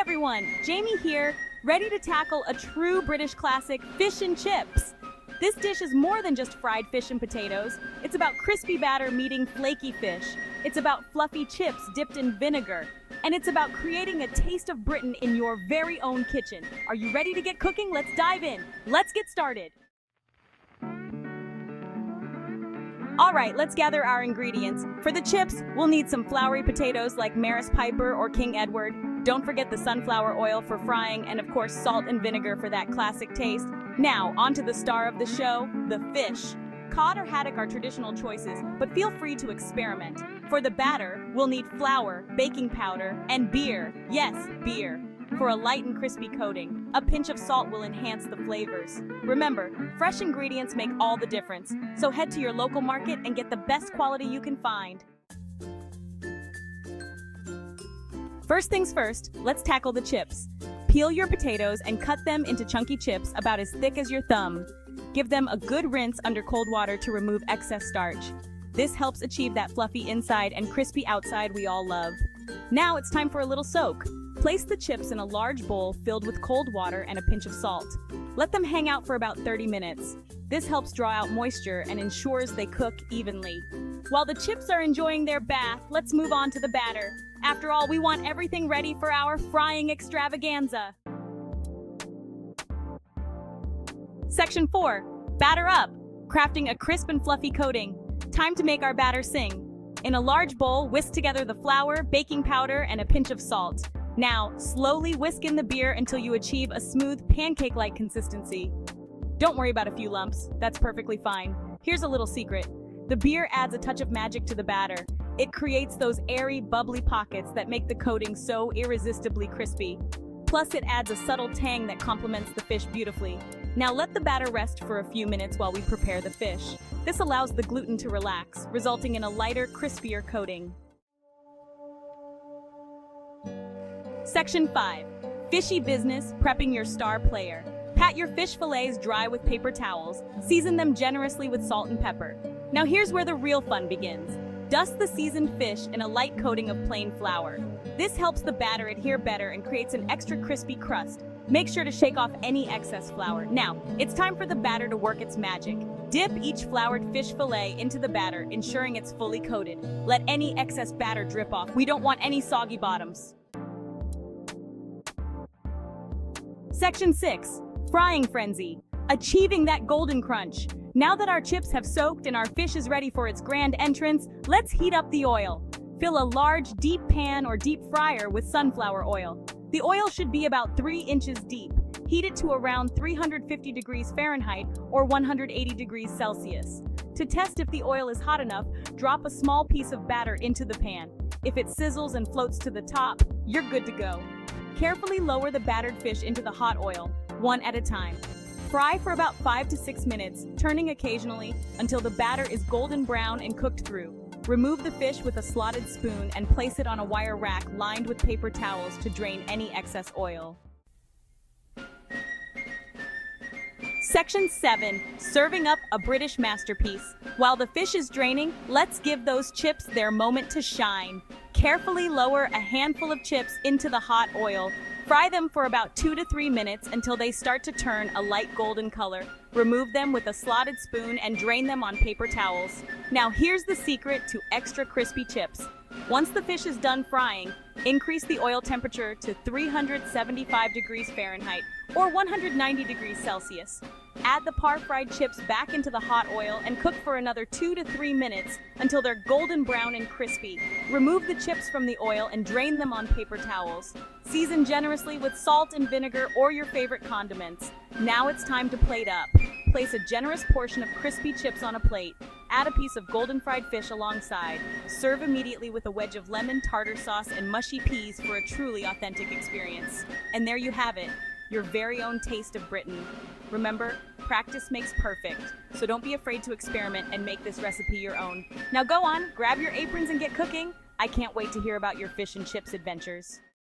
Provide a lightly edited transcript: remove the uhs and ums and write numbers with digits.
everyone, Jamie here, ready to tackle a true British classic, fish and chips. This dish is more than just fried fish and potatoes. It's about crispy batter meeting flaky fish. It's about fluffy chips dipped in vinegar. And it's about creating a taste of Britain in your very own kitchen. Are you ready to get cooking? Let's dive in. Let's get started. All right, let's gather our ingredients. For the chips, we'll need some floury potatoes like Maris Piper or King Edward. Don't forget the sunflower oil for frying and of course salt and vinegar for that classic taste. Now, onto the star of the show, the fish. Cod or haddock are traditional choices, but feel free to experiment. For the batter, we'll need flour, baking powder, and beer. Yes, beer. For a light and crispy coating, a pinch of salt will enhance the flavors. Remember, fresh ingredients make all the difference, so head to your local market and get the best quality you can find. First things first, let's tackle the chips. Peel your potatoes and cut them into chunky chips about as thick as your thumb. Give them a good rinse under cold water to remove excess starch. This helps achieve that fluffy inside and crispy outside we all love. Now it's time for a little soak. Place the chips in a large bowl filled with cold water and a pinch of salt. Let them hang out for about 30 minutes. This helps draw out moisture and ensures they cook evenly. While the chips are enjoying their bath, let's move on to the batter. After all, we want everything ready for our frying extravaganza. Section 4. Batter up. Crafting a crisp and fluffy coating. Time to make our batter sing. In a large bowl, whisk together the flour, baking powder, and a pinch of salt. Now, slowly whisk in the beer until you achieve a smooth, pancake-like consistency. Don't worry about a few lumps. That's perfectly fine. Here's a little secret. The beer adds a touch of magic to the batter. It creates those airy, bubbly pockets that make the coating so irresistibly crispy. Plus, it adds a subtle tang that complements the fish beautifully. Now let the batter rest for a few minutes while we prepare the fish. This allows the gluten to relax, resulting in a lighter, crispier coating. Section 5. Fishy business, prepping your star player. Pat your fish fillets dry with paper towels. Season them generously with salt and pepper. Now here's where the real fun begins. Dust the seasoned fish in a light coating of plain flour. This helps the batter adhere better and creates an extra crispy crust. Make sure to shake off any excess flour. Now, it's time for the batter to work its magic. Dip each floured fish fillet into the batter, ensuring it's fully coated. Let any excess batter drip off. We don't want any soggy bottoms. Section 6. Frying frenzy. Achieving that golden crunch. Now that our chips have soaked and our fish is ready for its grand entrance, let's heat up the oil. Fill a large, deep pan or deep fryer with sunflower oil. The oil should be about 3 inches deep. Heat it to around 350 degrees Fahrenheit or 180 degrees Celsius. To test if the oil is hot enough, drop a small piece of batter into the pan. If it sizzles and floats to the top, you're good to go. Carefully lower the battered fish into the hot oil, one at a time. Fry for about 5 to 6 minutes, turning occasionally until the batter is golden brown and cooked through. Remove the fish with a slotted spoon and place it on a wire rack lined with paper towels to drain any excess oil. Section 7. Serving up a British masterpiece. While the fish is draining, let's give those chips their moment to shine. Carefully lower a handful of chips into the hot oil. Fry them for about 2 to 3 minutes until they start to turn a light golden color. Remove them with a slotted spoon and drain them on paper towels. Now here's the secret to extra crispy chips. Once the fish is done frying, increase the oil temperature to 375 degrees Fahrenheit or 190 degrees Celsius. Add the par-fried chips back into the hot oil and cook for another 2 to 3 minutes until they're golden brown and crispy. Remove the chips from the oil and drain them on paper towels. Season generously with salt and vinegar or your favorite condiments. Now it's time to plate up. Place a generous portion of crispy chips on a plate. Add a piece of golden fried fish alongside. Serve immediately with a wedge of lemon tartar sauce and mushy peas for a truly authentic experience. And there you have it, your very own taste of Britain. Remember, practice makes perfect, so don't be afraid to experiment and make this recipe your own. Now go on, grab your aprons and get cooking. I can't wait to hear about your fish and chips adventures.